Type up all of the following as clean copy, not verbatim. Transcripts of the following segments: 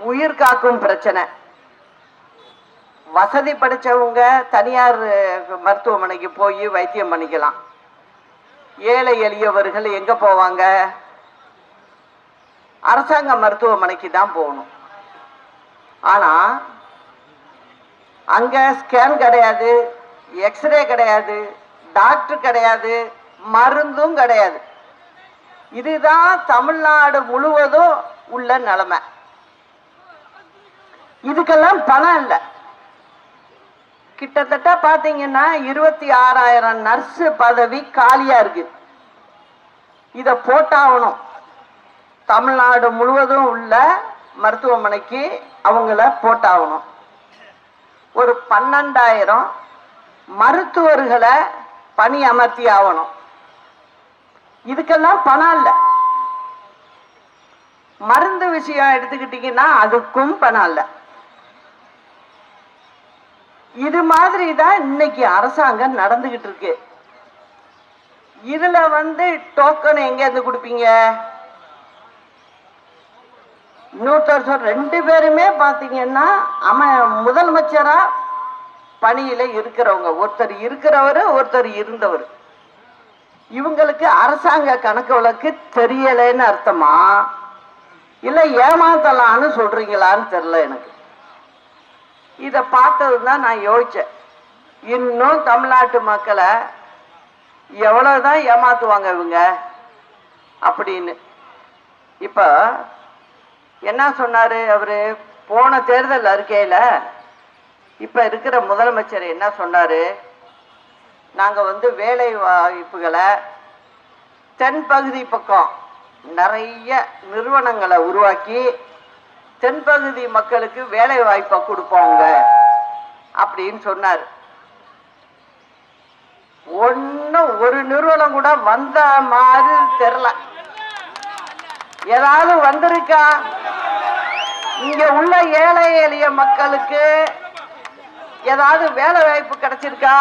உயிர் காக்கும் பிரச்சனை. வசதி படித்தவங்க தனியார் மருத்துவமனைக்கு போய் வைத்தியம் பண்ணிக்கலாம். ஏழை எளியவர்கள் எங்க போவாங்க? அரசாங்க மருத்துவமனைக்கு தான் போகணும். ஆனா அங்க ஸ்கேன் கிடையாது, எக்ஸ்ரே கிடையாது, டாக்டர் கிடையாது, மருந்தும் கிடையாது. இதுதான் தமிழ்நாடு முழுவதும் உள்ள நிலைமை. இதுக்கெல்லாம் பணம் இல்லை. கிட்டத்தட்ட பாத்தீங்கன்னா 26,000 நர்ஸ் பதவி காலியா இருக்கு. இத போட்டாகணும். தமிழ்நாடு முழுவதும் உள்ள மருத்துவமனைக்கு அவங்கள போட்டாகணும். ஒரு 12,000 மருத்துவர்களை பணி அமர்த்தி ஆகணும். இதுக்கெல்லாம் பணம் இல்லை. மருந்து விஷயம் எடுத்துக்கிட்டீங்கன்னா அதுக்கும் பணம் இல்லை. இது மாதிரி தான் இன்னைக்கு அரசாங்கம் நடந்துகிட்டு இருக்கு. இதுல டோக்கன் எங்க இருந்து கொடுப்பீங்க? இன்னொருத்தர் 2 பேருமே பாத்தீங்கன்னா முதலமைச்சரா பணியில இருக்கிறவங்க. ஒருத்தர் இருக்கிறவர், ஒருத்தர் இருந்தவர். இவங்களுக்கு அரசாங்க கணக்கு வழக்கு தெரியலன்னு அர்த்தமா, இல்ல ஏமாத்தலான்னு சொல்றீங்களான்னு தெரியல எனக்கு. இத பார்த்ததுதான் நான் யோசிச்சேன், இன்னும் தமிழ்நாட்டு மக்களை எவ்வளவுதான் ஏமாத்துவாங்க இவங்க அப்படின்னு. இப்ப என்ன சொன்னாரு அவரு போன தேர்தல் அறிக்கையில? இப்ப இருக்கிற முதலமைச்சர் என்ன சொன்னாரு? நாங்க வேலை வாய்ப்புகளை தென்பகுதி பக்கம் நிறைய நிறுவனங்களை உருவாக்கி தென்பகுதி மக்களுக்கு வேலை வாய்ப்பை கொடுப்போங்க அப்படின்னு சொன்னார். ஒரு நிறுவனம் கூட வந்த மாதிரி தெரியல. ஏதாவது வந்திருக்கா? இங்க உள்ள ஏழை எளிய மக்களுக்கு ஏதாவது வேலை வாய்ப்பு கிடைச்சிருக்கா?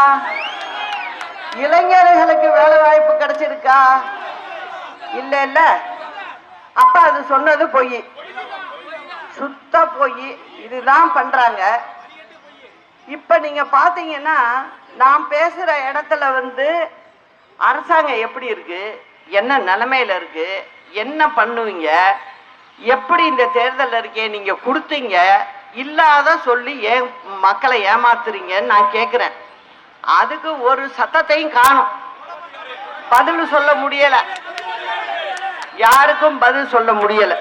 இளைஞர்களுக்கு வேலை வாய்ப்பு கிடைச்சிருக்கா? இல்ல இல்ல. அப்ப அது சொன்னது பொய், சுத்த பொய். இதுதான் பண்றாங்க. இப்ப நீங்க பாத்தீங்கன்னா நான் பேசுற இடத்துல அரசாங்கம் எப்படி இருக்கு, என்ன நிலைமையில இருக்கு, என்ன பண்ணுவீங்க, எப்படி இந்த தேர்தல் அறிக்கையை நீங்க கொடுத்தீங்க, இல்லாத சொல்லி ஏன் மக்களை ஏமாத்துறீங்கன்னு நான் கேட்கிறேன். அதுக்கு ஒரு சத்தத்தையும் காணும். பதில் சொல்ல முடியல, யாருக்கும் பதில் சொல்ல முடியல.